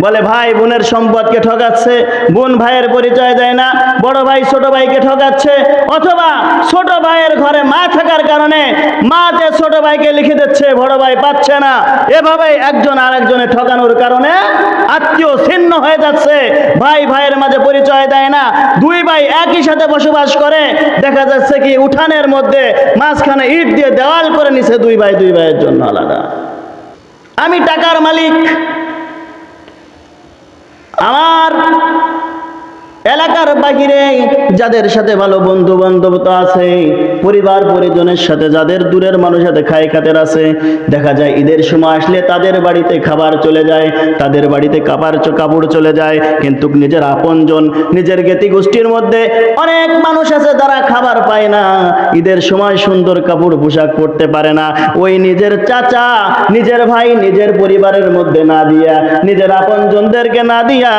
বলে ভাই বোনের সম্পদকে ঠকাচ্ছে, বোন ভাইয়ের পরিচয় দেয় না, বড় ভাই ছোট ভাইকে ঠকাচ্ছে, অথবা ছোট ভাইয়ের ঘরে মা থাকার কারণে মা যে ছোট ভাইকে লিখে দিচ্ছে, বড় ভাই পাচ্ছে না। এভাবে একজন আরেকজনের ঠকানোর কারণে আত্মীয় ছিন্ন হয়ে যাচ্ছে, ভাই ভাইয়ের মাঝে পরিচয় দেয় না। দুই ভাই একই সাথে বসবাস করে, দেখা যাচ্ছে কি উঠানের মধ্যে মাঝখানে ইট দিয়ে দেওয়াল করে নিছে, দুই ভাইয়ের জন্য আলাদা। আমি টাকার মালিক, আমার এলাকার বাহিরে যাদের সাথে ভালো বন্ধু বান্ধবতা আছে, পরিবার পরিজনের সাথে যাদের দূরের মানুষের সাথে খাই খাতের আছে, দেখা যায় ঈদের সময় আসলে তাদের বাড়িতে খাবার চলে যায়, তাদের বাড়িতে কাপড় চলে যায়, কিন্তু নিজের আপনজন, নিজের জ্ঞাতি গোষ্ঠীর মধ্যে অনেক মানুষ আছে যারা খাবার পায় না, ঈদের সময় সুন্দর কাপড় পোশাক পরতে পারে না। ওই নিজের চাচা, নিজের ভাই, নিজের পরিবারের মধ্যে না দিয়া, নিজের আপনজনদেরকে না দিয়া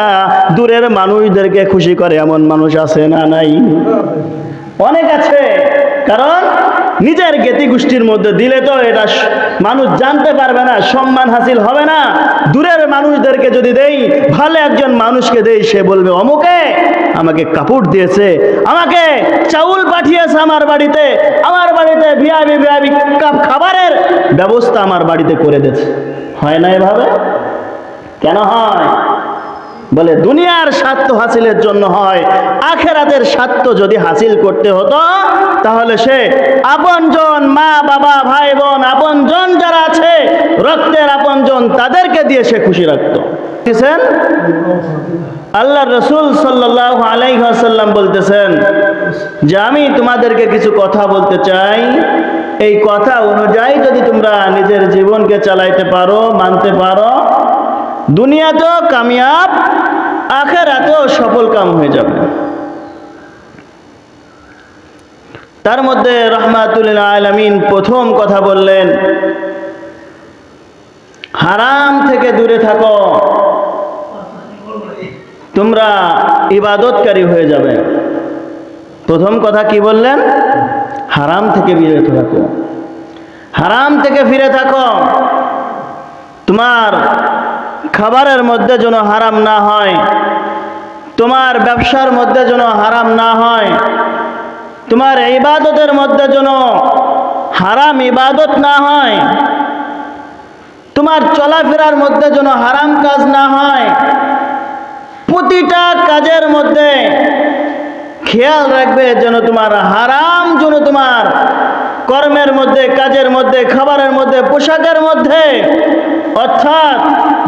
দূরের মানুষদেরকে খুশি করে এমন মানুষ আছে না নাই? অনেক আছে। কারণ নিজের জ্ঞাতি গোষ্ঠীর মধ্যে দিলে তো এটা মানুষ জানতে পারবে না, সম্মান হাসিল হবে না। দূরের মানুষদেরকে যদি দেই, ভালো একজন মানুষকে দেই, সে বলবে অমুকে আমাকে কাপড় দিয়েছে, আমাকে চাউল পাঠিয়েছে আমার বাড়িতে ভিআইপি খাবারের ব্যবস্থা আমার বাড়িতে করে দিয়েছে। হয় না এভাবে? কেন হয়? বলে দুনিয়ার স্বার্থ হাসিলের জন্য হয়। আখেরাতের স্বার্থ যদি হাসিল করতে হতো তাহলে সে আপনজন, মা বাবা ভাই বোন, আপনজন যারা আছে, রক্তের আপনজন, তাদেরকে দিয়ে সে খুশি রাখত। আল্লাহর রাসূল সাল্লাল্লাহু আলাইহি ওয়াসাল্লাম বলতেছেন যে আমি তোমাদেরকে কিছু কথা বলতে চাই, এই কথা অনুযায়ী যদি তোমরা নিজের জীবনকে চালাইতে পারো, মানতে পারো, দুনিয়াতেও কামিয়াব, আখিরাতেও সফল কাম হয়ে যাবে। তার মধ্যে রাহমাতুল লিল আলামিন প্রথম কথা বললেন, হারাম থেকে দূরে থাকো, তোমরা ইবাদতকারী হয়ে যাবে। প্রথম কথা কি বললেন? হারাম থেকে বিরত থাকো, হারাম থেকে ফিরে থাকো। তোমার খাবারের মধ্যে যেন হারাম না হয়, তোমার ব্যবসার মধ্যে যেন হারাম না হয়, তোমার ইবাদতের মধ্যে যেন হারাম ইবাদত না হয়, তোমার চলাফেরার মধ্যে যেন হারাম কাজ না হয়। প্রতিটা কাজের মধ্যে খেয়াল রাখবে যেন তোমার হারাম যেন তোমার কর্মের মধ্যে, কাজের মধ্যে, খাবারের মধ্যে, পোশাকের মধ্যে, অর্থাৎ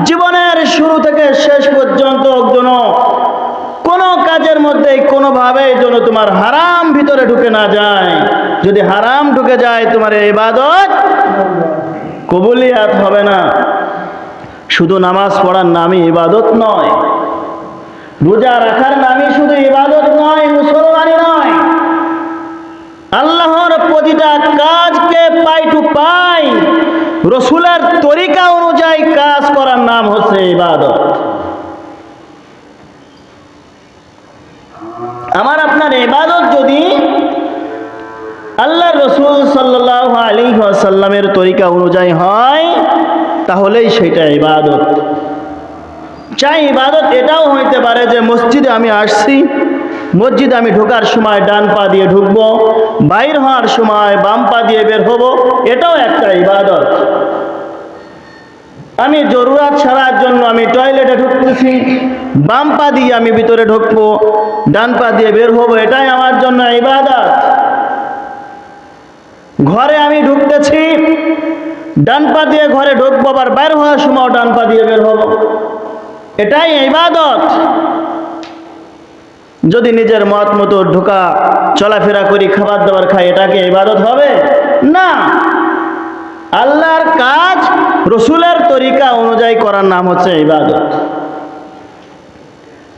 জীবনের শুরু থেকে শেষ পর্যন্ত যেন কোনো কাজের মধ্যে কোনোভাবে যেন তোমার হারাম ভিতরে ঢুকে না যায়। যদি হারাম ঢুকে যায়, তোমার ইবাদত কবুলিয়াত হবে না। শুধু নামাজ পড়ার নামই ইবাদত নয়, রোজা রাখার নামই শুধু ইবাদত নয়, মুসলমানি নয়। আল্লাহর প্রতিটা কাজকে পাই টু পাই রসুলের তরিকা অনুযায়ী কাজ করার নাম হচ্ছে ইবাদত। আমার আপনার ইবাদত যদি আল্লাহর রাসূল সাল্লাল্লাহু আলাইহি ওয়াসাল্লামের তরিকা অনুযায়ী হয়, তাহলেই সেটা ইবাদত। চাই ইবাদত এটাও হইতে পারে যে মসজিদে আমি আসছি, মসজিদে আমি ঢোকার সময় ডান পা দিয়ে ঢুকবো, বাইর হওয়ার সময় বাম পা দিয়ে বের হব, এটাও একটা ইবাদত। আমি জরুরত ছাড়ার জন্য আমি টয়লেটে ঢুকতেছি, বাম পা দিয়ে আমি ভিতরে ঢুকবো, ডান পা দিয়ে বের হবো, এটাই আমার জন্য ইবাদত। ঘরে আমি ঢুকতেছি, ডান পা দিয়ে ঘরে ঢুকবো, আবার বাইর হওয়ার সময় ডান পা দিয়ে বের হবো, এটাই ইবাদত। যদি নিজের মত মতো ঢোকা চলাফেরা করি, খাবার দাবার খাই, এটাকে ইবাদত হবে না। আল্লাহর কাজ রসুলের তরিকা অনুযায়ী করার নাম হচ্ছে ইবাদত।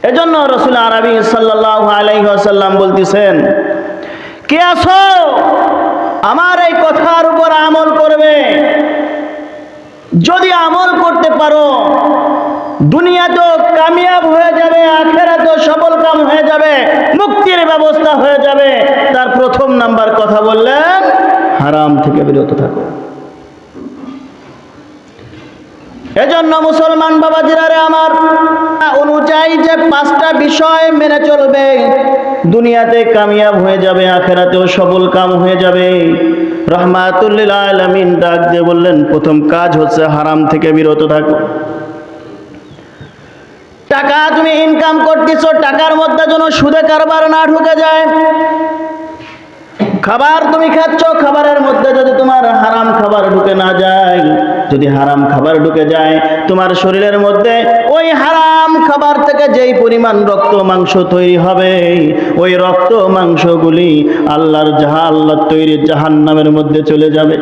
এজন্য রসুল আরবি সাল্লাল্লাহু আলাইহি ওয়াসাল্লাম বলতেছেন, কে আছো আমার এই কথার উপর আমল করবে? যদি আমল করতে পারো, দুনিয়াতেও কামিয়াব হয়ে যাবে, আখিরাতেও সফল কাম হয়ে যাবে, মুক্তির ব্যবস্থা হয়ে যাবে। তার প্রথম নাম্বার কথা বললেন, হারাম থেকে বিরত থাকো। এজন্য মুসলমান বাবাজিরা রে আমার, অনুযায়ী যে 5টা বিষয় মেনে চলবে, দুনিয়াতে কামিয়াব হয়ে যাবে, আখেরাতেও সফল কাম হয়ে যাবে। রাহমাতুল লিল আলামিন ডাক দিয়ে বললেন, প্রথম কাজ হচ্ছে হারাম থেকে বিরত থাকো। টাকা তুমি ইনকাম করতেছো, টাকার মধ্যে যেন সুদে কারবার না ঢুকে যায়। খাবার তুমি খাচ্ছ, খাবারের মধ্যে যদি তোমার হারাম খাবার ঢুকে না যায়, যদি হারাম খাবার ঢুকে যায় তোমার শরীরের মধ্যে, ওই হারাম খাবার থেকে যেই পরিমাণ রক্ত মাংস তৈরি হবে, ওই রক্ত মাংসগুলি আল্লাহর তৈরি জাহান্নামের মধ্যে চলে যাবে।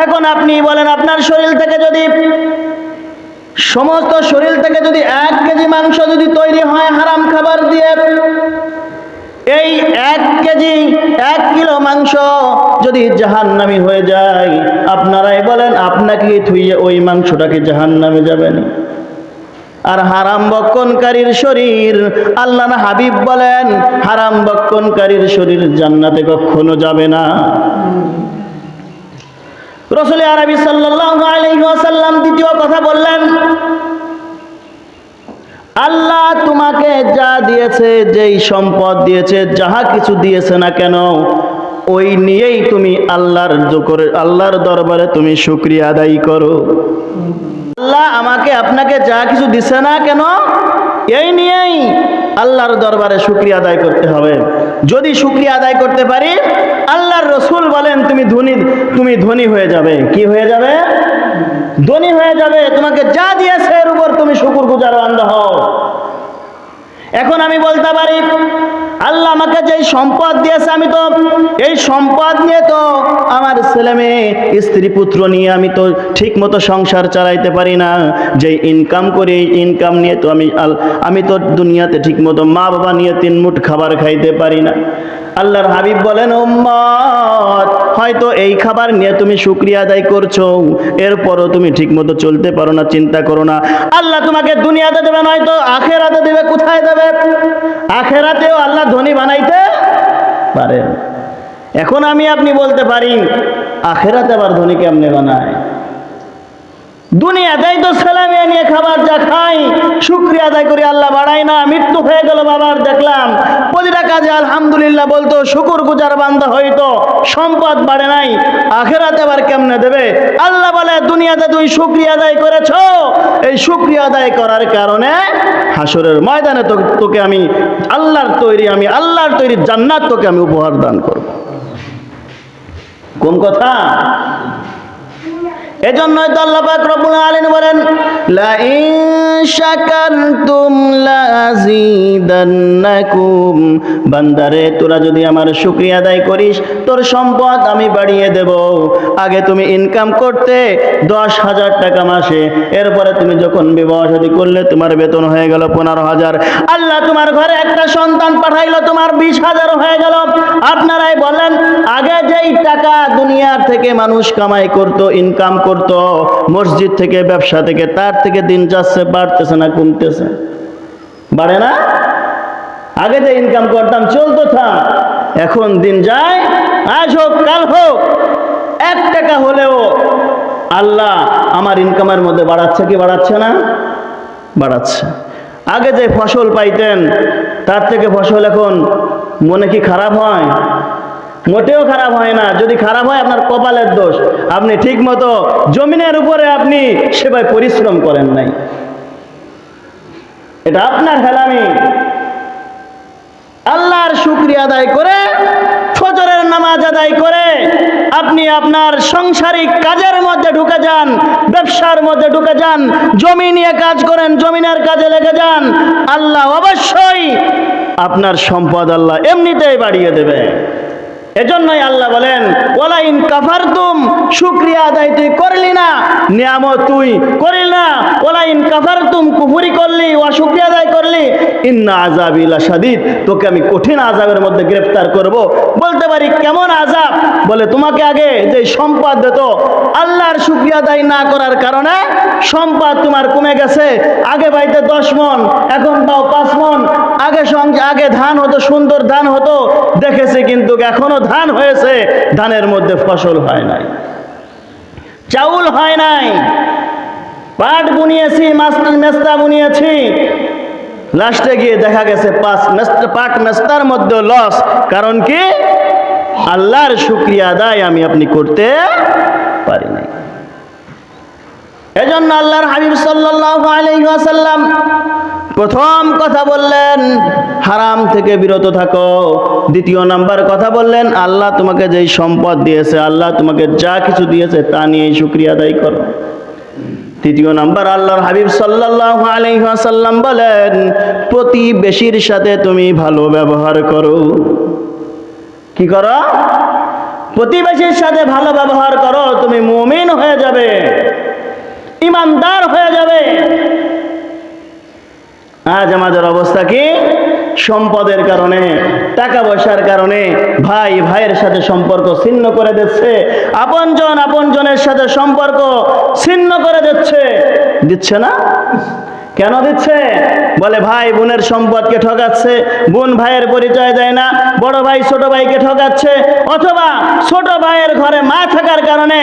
এখন আপনি বলেন, আপনার শরীর থেকে যদি, সমস্ত শরীর থেকে যদি 1 কেজি মাংস যদি তৈরি হয় হারাম খাবার দিয়ে, এই 1 কেজি 1 কিলো মাংস যদি জাহান্নামী হয়ে যায়, আপনারাই বলেন আপনাকে থুইয়ে ওই মাংসটাকে জাহান্নামে যাবে না? আর হারাম বক্ষণকারীর শরীর, আল্লাহ না হাবিব বলেন, হারাম বক্ষণকারীর শরীর জান্নাতে কখনো যাবে না। রাসূল আরবি সাল্লাল্লাহু আলাইহি ওয়াসাল্লাম দ্বিতীয় কথা বললেন, আল্লাহ তোমাকে যা দিয়েছে, যেই সম্পদ দিয়েছে, যাহা কিছু দিয়েছে না কেন, ওই নিয়েই তুমি আল্লাহর দরবারে তুমি শুকরিয়া আদায় করো। আল্লাহ আমাকে আপনাকে যা কিছু দিছে না কেন, এই নিয়েই আল্লাহর দরবারে শুকরিয়া আদায় করতে হবে। যদি শুকরিয়া আদায় করতে পারি, আল্লাহর রাসূল বলেন তুমি ধনী হয়ে যাবে। কি হয়ে যাবে? ধনী হয়ে যাবে। তোমাকে যা দিয়েছে এর উপর তুমি শুকরগুজার বান্দা হও। এখন আমি বলতে পারি, আল্লাহ আমাকে যেই সম্পদ দিয়েছে, আমি তো এই সম্পদ নিয়ে তো আমার ছেলে মেয়ে স্ত্রী পুত্র নিয়ে আমি তো ঠিক মতো সংসার চালাইতে পারি না। যেই ইনকাম করি, এই ইনকাম নিয়ে তো আমি তো দুনিয়াতে ঠিক মতো মা বাবা নিয়ে 3 মুঠ খাবার খাইতে পারি না। আল্লাহর হাবিব বলেন, উম্মত, হয়তো এই খাবার নিয়ে তুমি শুকরিয়া আদায় করছো, এরপরও তুমি ঠিক মতো চলতে পারো না। চিন্তা করো না, আল্লাহ তোমাকে দুনিয়াতে দেবে, নয়তো আখেরাতে দেবে। কোথায় দেবে? আখেরাতেও আল্লাহ ধনী বানাইতে পারেন। এখন আপনি বলতে পারি, আখেরাতে আবার ধনী কেমনে বানায়? দুনিয়াতেই তো ছেলে মেয়ে নিয়ে খাবার যা খাই, শুকরিয়া আদায় করি, আল্লাহ বাড়াই না। মৃত্যু হয়ে গেল বাবার, দেখলাম প্রতিটা কাজে আলহামদুলিল্লাহ বলতো, শুকরগুজার বান্দা হইতো, সম্পদ বাড়ে নাই। আখেরাতে আবার কেমনে দেবে? আল্লাহ বলে, দুনিয়াতে তুই শুকরিয়া আদায় করেছো, এই শুকরিয়া আদায় করার কারণে হাসরের ময়দানে তোকে আমি আল্লাহর তৈরি জান্নাত তোকে আমি উপহার দান করব। কোন কথা? এজন্যই তো আল্লাহ পাক রব্বুল আলামিন বলেন, লা ইন শাকারতুম লাযীদান্নাকুম, বান্দারে তোরা যদি আমার শুকরিয়া আদায় করিস, তোর সম্পদ আমি বাড়িয়ে দেব। আগে তুমি ইনকাম করতে 10,000 টাকা মাসে, এরপরে তুমি যখন বিবাহ শাদী করলে তোমার বেতন হয়ে গেল 15,000। আল্লাহ তোমার ঘরে একটা সন্তান পাঠাইলো, তোমার 20,000 হয়ে গেল। আপনারাই বলেন, আগে যেই টাকা দুনিয়ার থেকে মানুষ কামাই করত, ইনকাম করত, মসজিদ থেকে, ব্যবসা থেকে, তার থেকে দিন যাচ্ছে, বাড়তেছে না কমতেছে? বাড়ে না? আগে যে ইনকাম করতাম চলতো থাক, এখন দিন যায়, আজ হোক কাল হোক, 1 টাকা হলেও আল্লাহ আমার ইনকামের মধ্যে বাড়াচ্ছে কি বাড়াচ্ছে না? বাড়াচ্ছে। আগে যে ফসল পাইতেন, তার থেকে ফসল এখন মনে কি খারাপ হয়? মোটেও খারাপ হয় না। যদি খারাপ হয় আপনার কপালের দোষ, আপনি ঠিক মতো জমিনের উপরে আপনি সেভাবে পরিশ্রম করেন নাই, এটা আপনার হেলামি। আল্লাহর শুকরিয়া আদায় করে, ফজরের নামাজ আদায় করে আপনি আপনার সাংসারিক কাজের মধ্যে ঢুকে যান, ব্যবসার মধ্যে ঢুকে যান, জমি নিয়ে কাজ করেন, জমিনের কাজে লেগে যান, আল্লাহ অবশ্যই আপনার সম্পদ আল্লাহ এমনিতেই বাড়িয়ে দেবে। এজন্যই আল্লাহ বলেন, ওয়ালা ইন কাফারতুম, শুকরিয়া আদায় তুই করলি না, নিয়ামত তুই করলি না, ওয়ালা ইন কাফারতুম, কুফরি করলি, অশুকরিয়া আদায় করলি, ইন্না আযাবি লাশাদীদ, তোকে আমি কঠিন আযাবের মধ্যে গ্রেফতার করব। বলতে পারি কেমন আযাব? বলে তোমাকে আগে যে সম্পদ দিত, আল্লাহর শুকরিয়া আদায় না করার কারণে সম্পদ তোমার কমে গেছে। আগে বাড়িতে 10 মণ, এখন পাও 5 মণ। আগে ধান হতো, সুন্দর ধান হতো, দেখেছি, কিন্তু এখনো ধান হয়েছে, ধানের মধ্যে ফসল হয় নাই, চাউল হয় নাই। পাট বুনিয়েছি, মেস্তা বুনিয়েছি, লাস্টে গিয়ে দেখা গেছে পাট মেস্তার মধ্যে লস। কারণ কি? আল্লাহর শুকরিয়া আদায় আমি আপনি করতে পারি নাই। এজন্য আল্লাহর হাবিব সাল্লাল্লাহু আলাইহি ওয়াসাল্লাম প্রথম কথা বললেন হারাম থেকে বিরত থাকো। দ্বিতীয় নাম্বার কথা বললেন আল্লাহ তোমাকে যেই সম্পদ দিয়েছে, আল্লাহ তোমাকে যা কিছু দিয়েছে তা নিয়ে শুকরিয়া আদায় করো। তৃতীয় নাম্বার আল্লাহর হাবিব সাল্লাল্লাহু আলাইহি ওয়াসাল্লাম বলেন প্রতিবেশীর সাথে তুমি ভালো ব্যবহার করো। কি করো? প্রতিবেশীর সাথে ভালো ব্যবহার করো, তুমি মুমিন হয়ে যাবে, ইমানদার হয়ে যাবে। আজ আমাদের অবস্থা কি? সম্পদের কারণে, টাকা পয়সার কারণে ভাই ভাইয়ের সাথে সম্পর্ক ছিন্ন করে দিচ্ছে, আপনজন আপনজনের সাথে সম্পর্ক ছিন্ন করে দিচ্ছে না? কেন দিচ্ছে? বলে ভাই বোনের সম্পদকে ঠকাচ্ছে, বোন ভাইয়ের পরিচয় দেয় না, বড় ভাই ছোট ভাইকে ঠকাচ্ছে, অথবা ছোট ভাইয়ের ঘরে মা থাকার কারণে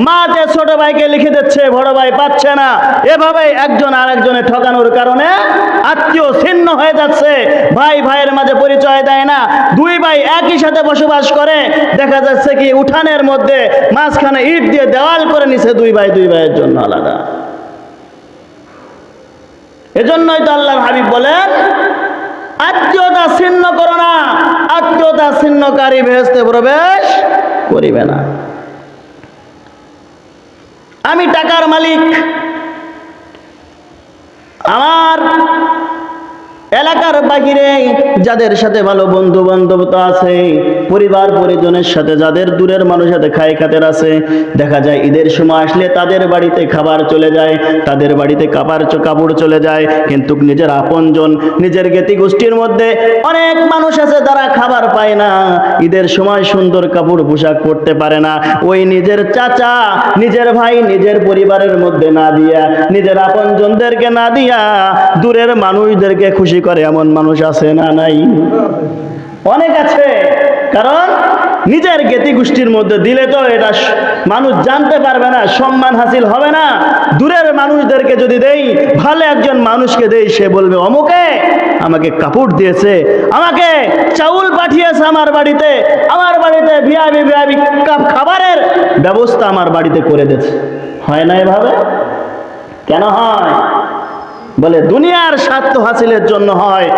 মাকে ছোট ভাইকে লিখে দিচ্ছে, বড় ভাই পাচ্ছে না। এভাবে একজন আরেকজনের ঠকানোর কারণে আত্মীয় ছিন্ন হয়ে যাচ্ছে, ভাই ভাইয়ের মাঝে পরিচয় দেয় না। দুই ভাই একই সাথে বসবাস করে, দেখা যাচ্ছে কি উঠানের মধ্যে মাঝখানে ইট দিয়ে দেওয়াল করে নিছে, দুই ভাইয়ের জন্য আলাদা। এজন্যই তো আল্লাহর হাবিব বলেন আত্মীয়তা ছিন্ন করো না, আত্মীয়তা ছিন্নকারী বেহেশতে প্রবেশ করিবে না। আমি টাকার মালিক, আমার এলাকার বাহিরে যাদের সাথে ভালো বন্ধু বান্ধবতা আছে, পরিবার পরিজনের সাথে যাদের দূরের মানুষের সাথে খায় খাতের আছে, দেখা যায় ঈদের সময় আসলে তাদের বাড়িতে খাবার চলে যায়, তাদের বাড়িতে কাপড় চলে যায়, কিন্তু নিজের আপনজন, নিজের জ্ঞাতি গোষ্ঠীর মধ্যে অনেক মানুষ আছে যারা খাবার পায় না, ঈদের সময় সুন্দর কাপড় পোশাক পরতে পারে না। ওই নিজের চাচা, নিজের ভাই, নিজের পরিবারের মধ্যে না দিয়া, নিজের আপনজনদেরকে না দিয়া দূরের মানুষদেরকে খুশি করে এমন মানুষ আছে না নাই? অনেক আছে। কারণ নিজের জ্ঞাতি গোষ্ঠীর মধ্যে দিলে তো এটা মানুষ জানতে পারবে না, সম্মান হাসিল হবে না। দূরের মানুষদেরকে যদি দেই, ভালো একজন মানুষকে দেই, সে বলবে অমুকে আমাকে কাপড় দিয়েছে, আমাকে চাউল পাঠিয়েছে আমার বাড়িতে ভিআইপি খাবারের ব্যবস্থা আমার বাড়িতে করে দিয়েছে। হয় না এভাবে? কেন হয়? বলে দুনিয়ার স্বার্থ হাসিলের জন্য হয়।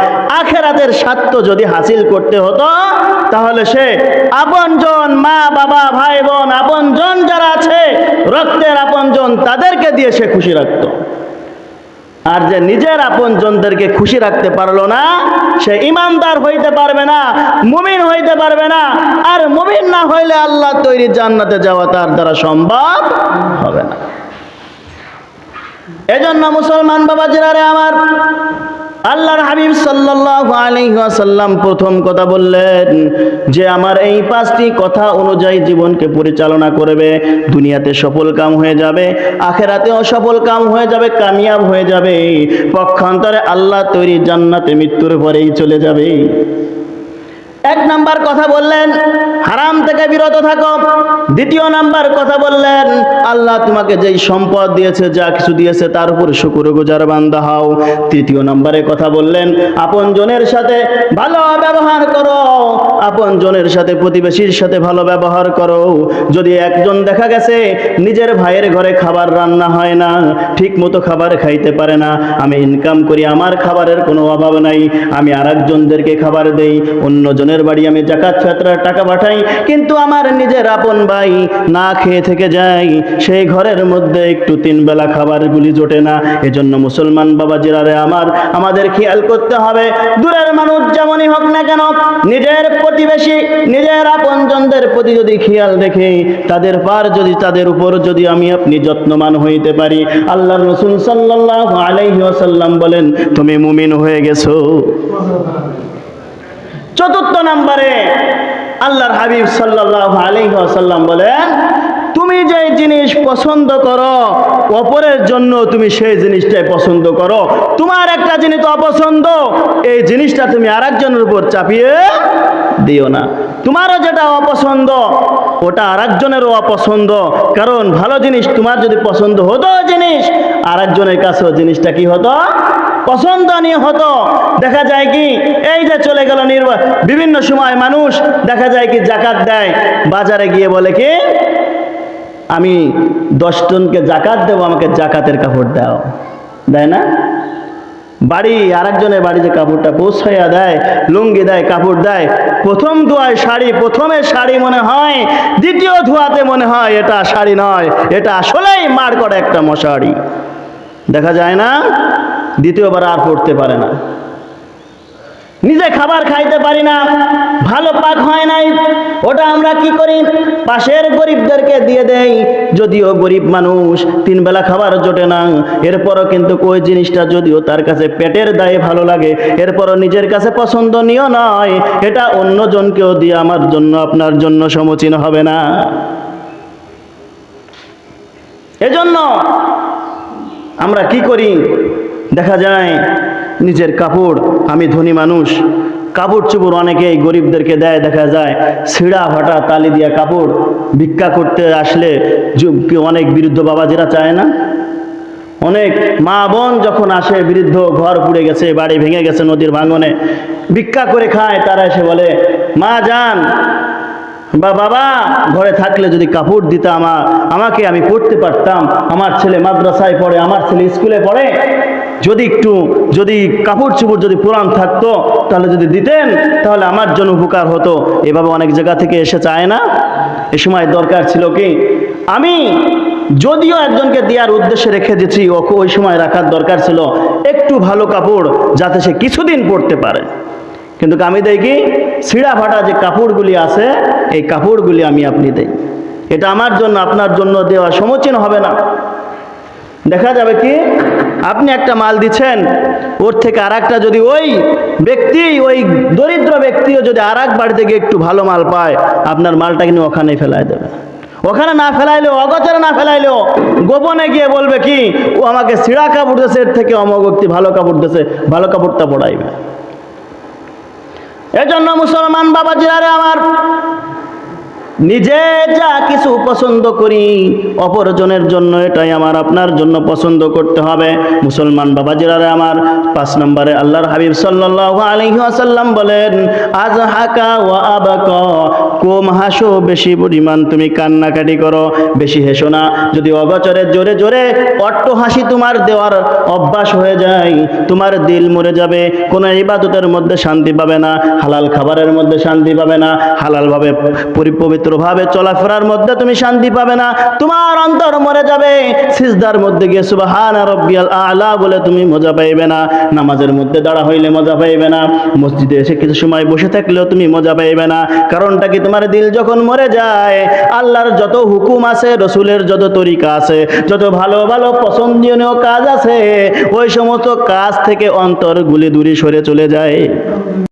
আখেরাতের স্বার্থ যদি হাসিল করতে হতো তাহলে সে আপনজন, মা বাবা ভাই বোন, আপনজন যারা আছে রক্তের আপনজন, তাদেরকে দিয়ে সে খুশি রাখতো। আর যে নিজের আপনজনদেরকে খুশি রাখতে পারলো না, সে ইমানদার হইতে পারবে না, মুমিন হইতে পারবে না। আর মুমিন না হইলে আল্লাহ তৈরি জান্নাতে যাওয়া তার দ্বারা সম্ভব হবে না। এজন্য মুসলমান বাবাজিরা রে আমার, আল্লাহর হাবিব সাল্লাল্লাহু আলাইহি ওয়াসাল্লাম প্রথম কথা বললেন যে আমার এই 5টি কথা অনুযায়ী জীবনকে পরিচালনা করবে, দুনিয়াতে সফল কাম হয়ে যাবে, আখেরাতেও সফল কাম হয়ে যাবে, কামিয়াব হয়ে যাবে, পক্ষান্তরে আল্লাহ তৈরি জান্নাতে মৃত্যুর পরেই চলে যাবে। 1 নাম্বার কথা বললেন হারাম থেকে বিরত থাকো। 2 নাম্বার কথা বললেন আল্লাহ তোমাকে যেই সম্পদ দিয়েছে, যা কিছু দিয়েছে তার উপর শুকরগুজার বান্দা হও। 3 নাম্বারে কথা বললেন আপনজনের সাথে ভালো ব্যবহার করো, আপনজনের সাথে প্রতিবেশীর সাথে ভালো ব্যবহার করো। যদি একজন দেখা গেছে নিজের ভাইয়ের ঘরে খাবার রান্না হয় না, ঠিক মতো খাবার খাইতে পারে না, আমি ইনকাম করি, আমার খাবারের কোনো অভাব নাই, আমি আরেকজনদেরকে খাবার দেই, অন্যজনের বাড়ি আমি যাকাত ফিতরার টাকা পাঠাই, কিন্তু আমার নিজের আপন ভাই না খেয়ে থেকে যায়, সেই ঘরের মধ্যে একটু 3 বেলা খাবারগুলি জোটে না। এজন্য মুসলমান বাবাজিরা রে আমার, আমাদের খেয়াল করতে হবে, দূরের মানুষ যেমনই হোক না কেন, নিজের প্রতিবেশী, নিজের আপনজনদের প্রতি যদি খেয়াল রেখে তাদের উপর যদি আমি আপনি যত্নবান হইতে পারি, আল্লাহর রাসূল সাল্লাল্লাহু আলাইহি ওয়াসাল্লাম বলেন তুমি মুমিন হয়ে গেছো। 4 নম্বরে আল্লাহর হাবিব সাল্লাল্লাহু আলাইহি ওয়াসাল্লাম বলেন তুমি যে জিনিস পছন্দ করো অপরের জন্য তুমি সেই জিনিসটাই পছন্দ করো। তোমার একটা জিনিস অপছন্দ, এই জিনিসটা তুমি আরেকজনের উপর চাপিয়ে দিও না। তোমারও যেটা অপছন্দ ওটা আরেকজনেরও অপছন্দ, কারণ ভালো জিনিস তোমার যদি পছন্দ হতো জিনিস, আরেকজনের কাছেও জিনিসটা কি হতো, পছন্দনীয় হতো। দেখা যায় কি এই যে চলে গেল বিভিন্ন সময় মানুষ দেখা যায় কি জাকাত দেয়, বাজারে গিয়ে বলে কি আমি 10 জনকে জাকাত দেবো, আমাকে জাকাতের কাপড় দাও, দেয় না? বাড়ি আরেকজনের বাড়ি যে কাপড়টা পৌঁছাইয়া দেয়, লুঙ্গি দেয়, কাপড় দেয়, প্রথম ধোয়ায় শাড়ি, প্রথমে শাড়ি মনে হয়, দ্বিতীয় ধোয়াতে মনে হয় এটা শাড়ি নয়, এটা আসলেই মার করে একটা মশারি। দেখা যায় না? দ্বিতীয়বার আর পড়তে পারে না। নিজে খাবার খাইতে পারি না, ভালো পাক হয় নাই, ওটা আমরা কি করি, পাশের গরিবদেরকে দিয়ে দেই। যদিও গরিব মানুষ 3 বেলা খাবার জোটে না, এরপরও কিন্তু ওই জিনিসটা যদিও তার কাছে পেটের দায়ে ভালো লাগে, এরপরও নিজের কাছে পছন্দনীয় নয়, এটা অন্যজনকেও দিয়ে আমার জন্য আপনার জন্য সমীচীন হবে না। এজন্য আমরা কি করি, দেখা যায় নিজের কাপড়, আমি ধনী মানুষ, কাপড় চোপড় অনেকেই গরিবদেরকে দেয়, দেখা যায় ছিঁড়া ফাটা তালি দিয়া কাপড় ভিক্ষা করতে আসলে অনেক বৃদ্ধ বাবাজিরা চায় না, অনেক মা বোন যখন আসে, বৃদ্ধ ঘর পুড়ে গেছে, বাড়ি ভেঙে গেছে নদীর ভাঙনে, ভিক্ষা করে খায়, তারা এসে বলে মা যান বা বাবা ঘরে থাকলে যদি কাপড় দিতা আমাকে, আমি পড়তে পারতাম, আমার ছেলে মাদ্রাসায় পড়ে, আমার ছেলে স্কুলে পড়ে, যদি কাপড় চোপড় যদি পুরান থাকতো তাহলে যদি দিতেন তাহলে আমার জন্য উপকার হতো। এভাবে অনেক জায়গা থেকে এসে চায় না? এ সময় দরকার ছিল কি, আমি যদিও একজনকে দেওয়ার উদ্দেশ্যে রেখে দিচ্ছি, ওই সময় রাখার দরকার ছিল একটু ভালো কাপড়, যাতে সে কিছুদিন পরতে পারে। কিন্তু আমি দেখি ছিঁড়া ফাটা যে কাপড়গুলি আছে, এই কাপড়গুলি আপনি দেই, এটা আমার জন্য আপনার জন্য দেওয়া সমীচীন হবে না। দেখা যাবে কি আপনি একটা মাল দিচ্ছেন, ওর থেকে আর একটা যদি ওই ব্যক্তি, ওই দরিদ্র ব্যক্তিও যদি আর এক বাড়ি থেকে একটু ভালো মাল পায়, আপনার মালটা কিন্তু ওখানেই ফেলাই দেবে। ওখানে না ফেলাইলেও, অগোচরে না ফেলাইলেও গোপনে গিয়ে বলবে কি ও আমাকে ছিঁড়া কাপড় দিয়েছে, এর থেকে অমুক ব্যক্তি ভালো কাপড় দিয়েছে, ভালো কাপড়টা পড়াইবে। এজন্য মুসলমান বাবাজিরা আমার, নিজে যা কিছু পছন্দ করি অপরজনের জন্য এটাই আমার আপনার জন্য পছন্দ করতে হবে। মুসলমান বাবাজিরা আমার, 5 নম্বরে আল্লাহর হাবিব সাল্লাল্লাহু আলাইহি ওয়াসাল্লাম বলেন আযহাকা ওয়া আবাকা, কম হাসো, বেশি পরিমাণ তুমি কান্নাকাটি করো, বেশি হেসো না। যদি অগোচরে জোরে জোরে অট্ট হাসি তোমার দেওয়ার অভ্যাস হয়ে যায়, তোমার দিল মরে যাবে, কোনো ইবাদতের মধ্যে শান্তি পাবে না, হালাল খাবারের মধ্যে শান্তি পাবে না, হালালভাবে পবিত্রভাবে চলাফেরার মধ্যে তুমি শান্তি পাবে না, তোমার অন্তর মরে যাবে, সিজদার মধ্যে গিয়ে সুবহান রাব্বিয়াল আ'লা বলে তুমি মজা পাইবে না, নামাজের মধ্যে দাঁড়া হইলে মজা পাইবে না, মসজিদে এসে কিছু সময় বসে থাকলেও তুমি মজা পাইবে না। কারণটা কি, তোমার দিল যখন মরে যায়, আল্লাহর যত হুকুম আছে, রসুলের যত তরিকা আছে, যত ভালো ভালো পছন্দনীয় কাজ আছে, ওই সমস্ত কাজ থেকে অন্তর গুলি দূরে সরে চলে যায়।